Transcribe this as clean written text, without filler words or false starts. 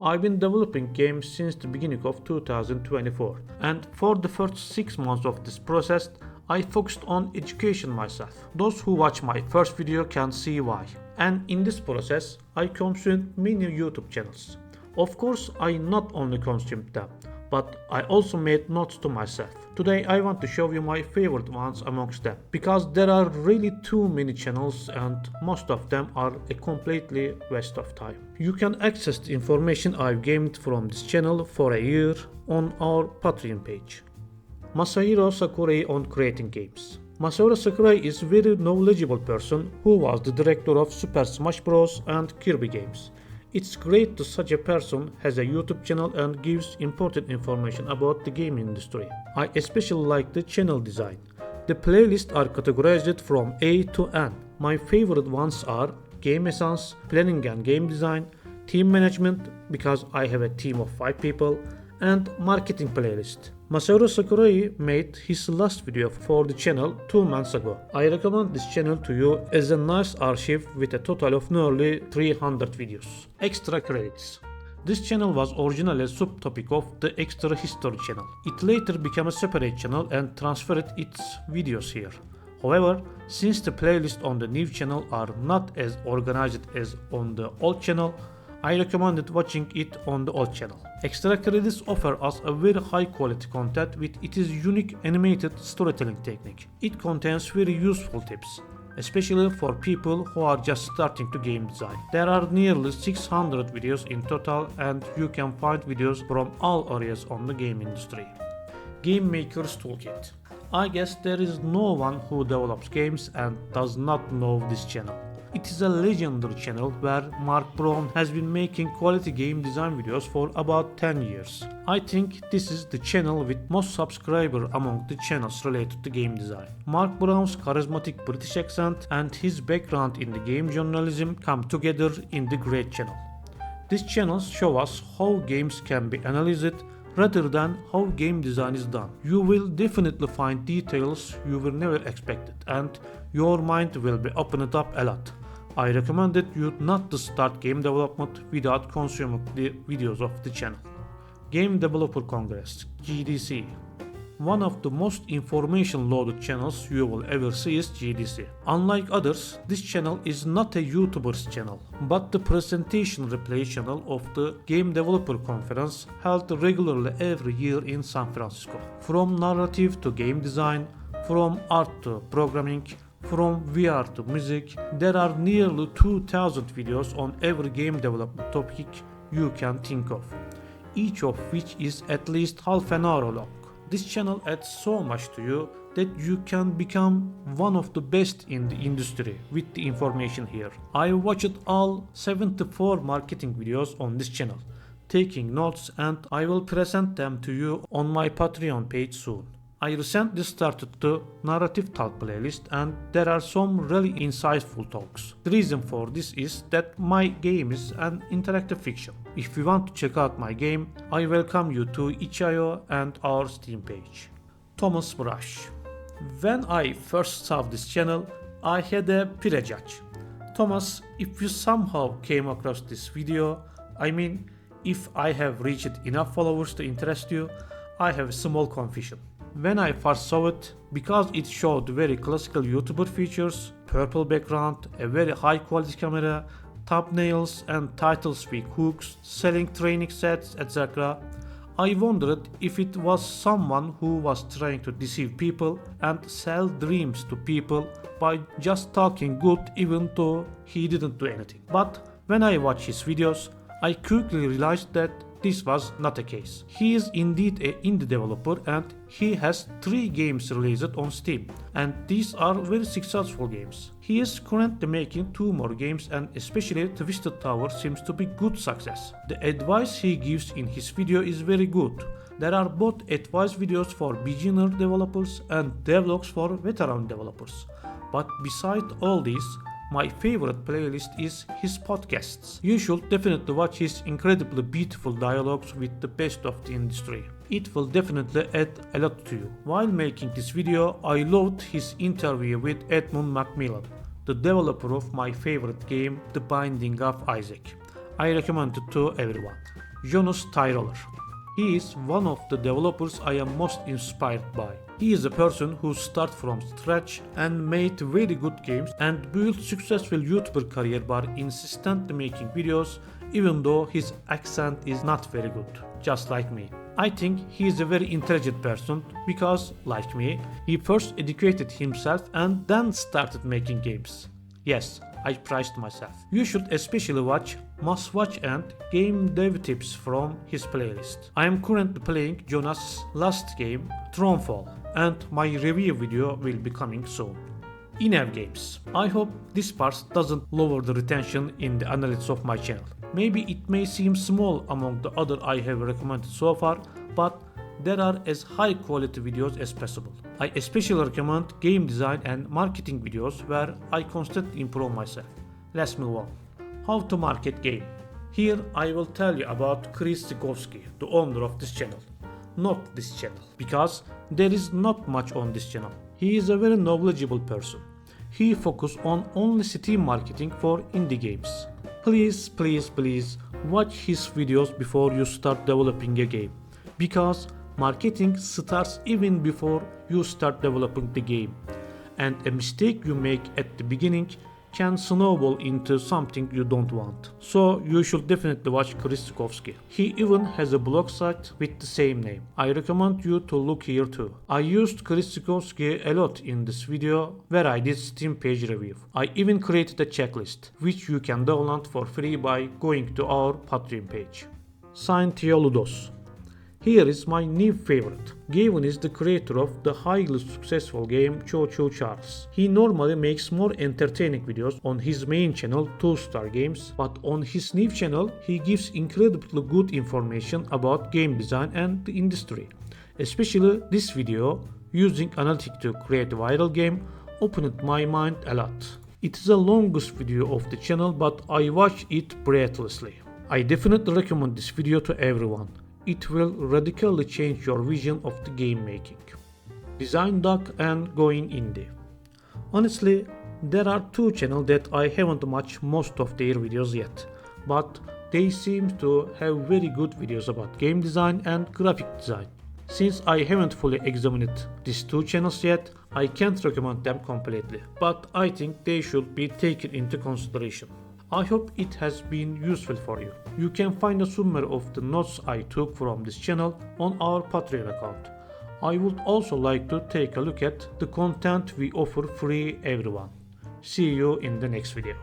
I've been developing games since the beginning of 2024, and for the first 6 months of this process, I focused on education myself. Those who watch my first video can see why. And in this process, I consumed many YouTube channels. Of course, I not only consumed them, but I also made notes to myself. Today I want to show you my favorite ones amongst them, because there are really too many channels and most of them are a completely waste of time. You can access the information I've gained from this channel for a year on our Patreon page. Masahiro Sakurai on creating games. Masahiro Sakurai is a very knowledgeable person who was the director of Super Smash Bros. And Kirby games. It's great that such a person has a YouTube channel and gives important information about the game industry. I especially like the channel design. The playlists are categorized from A to N. My favorite ones are Game Essence, Planning and Game Design, Team Management because I have a team of 5 people, and Marketing playlist. Masahiro Sakurai made his last video for the channel 2 months ago. I recommend this channel to you as a nice archive with a total of nearly 300 videos. Extra credits. This channel was originally a subtopic of the Extra History channel. It later became a separate channel and transferred its videos here. However, since the playlists on the new channel are not as organized as on the old channel, I recommended watching it on the old channel. Extra credits offer us a very high quality content with its unique animated storytelling technique. It contains very useful tips, especially for people who are just starting to game design. There are nearly 600 videos in total and you can find videos from all areas on the game industry. Game Maker's Toolkit. I guess there is no one who develops games and does not know this channel. It is a legendary channel where Mark Brown has been making quality game design videos for about 10 years. I think this is the channel with most subscribers among the channels related to game design. Mark Brown's charismatic British accent and his background in the game journalism come together in the great channel. These channels show us how games can be analyzed rather than how game design is done. You will definitely find details you will never expected and your mind will be opened up a lot. I recommended you not to start game development without consuming the videos of the channel. Game Developer Congress, GDC. One of the most information-loaded channels you will ever see is GDC. Unlike others, this channel is not a YouTuber's channel, but the presentation replay channel of the Game Developer Conference held regularly every year in San Francisco. From narrative to game design, from art to programming, from VR to music, there are nearly 2000 videos on every game development topic you can think of, each of which is at least half an hour long. This channel adds so much to you that you can become one of the best in the industry with the information here. I watched all 74 marketing videos on this channel, taking notes, and I will present them to you on my Patreon page soon. I recently started the Narrative Talk playlist and there are some really insightful talks. The reason for this is that my game is an interactive fiction. If you want to check out my game, I welcome you to itch.io and our Steam page. Thomas Brush. When I first saw this channel, I had a prejudge. Thomas, if you somehow came across this video, if I have reached enough followers to interest you, I have a small confession. When I first saw it, because it showed very classical YouTuber features, purple background, a very high quality camera, thumbnails and titles with hooks, selling training sets, etc., I wondered if it was someone who was trying to deceive people and sell dreams to people by just talking good even though he didn't do anything. But when I watched his videos, I quickly realized that this was not the case. He is indeed an indie developer and he has 3 games released on Steam, and these are very successful games. He is currently making 2 more games and especially Twisted Tower seems to be good success. The advice he gives in his video is very good. There are both advice videos for beginner developers and devlogs for veteran developers. But beside all this, my favorite playlist is his podcasts. You should definitely watch his incredibly beautiful dialogues with the best of the industry. It will definitely add a lot to you. While making this video, I loved his interview with Edmund Macmillan, the developer of my favorite game, The Binding of Isaac. I recommend it to everyone. Jonas Tyroller. He is one of the developers I am most inspired by. He is a person who started from scratch and made very good games and built successful YouTuber career by insistently making videos even though his accent is not very good, just like me. I think he is a very intelligent person because, like me, he first educated himself and then started making games. Yes, I praised myself. You should especially watch Must Watch and Game Dev Tips from his playlist. I am currently playing Jonas' last game, Thronefall, and my review video will be coming soon. InEv Games. I hope this part doesn't lower the retention in the analytics of my channel. Maybe it may seem small among the other I have recommended so far, but there are as high quality videos as possible. I especially recommend game design and marketing videos where I constantly improve myself. Let's move on. How to market game. Here I will tell you about Chris Zikowski, the owner of this channel. Not this channel, because there is not much on this channel. He is a very knowledgeable person. He focuses on only Steam marketing for indie games. Please watch his videos before you start developing a game, because marketing starts even before you start developing the game, and a mistake you make at the beginning can snowball into something you don't want. So you should definitely watch Chris Zikowski. He even has a blog site with the same name. I recommend you to look here too. I used Chris Zikowski a lot in this video where I did Steam page review. I even created a checklist, which you can download for free by going to our Patreon page. Scientia Ludos. Here is my new favorite. Gavin is the creator of the highly successful game Cho Cho Charles. He normally makes more entertaining videos on his main channel 2-Star Games, but on his new channel he gives incredibly good information about game design and the industry. Especially this video, using analytics to create a viral game, opened my mind a lot. It is the longest video of the channel, but I watched it breathlessly. I definitely recommend this video to everyone. It will radically change your vision of the game making. Design Duck and Going Indie. Honestly, there are two channels that I haven't watched most of their videos yet, but they seem to have very good videos about game design and graphic design. Since I haven't fully examined these two channels yet, I can't recommend them completely, but I think they should be taken into consideration. I hope it has been useful for you. You can find a summary of the notes I took from this channel on our Patreon account. I would also like to take a look at the content we offer free everyone. See you in the next video.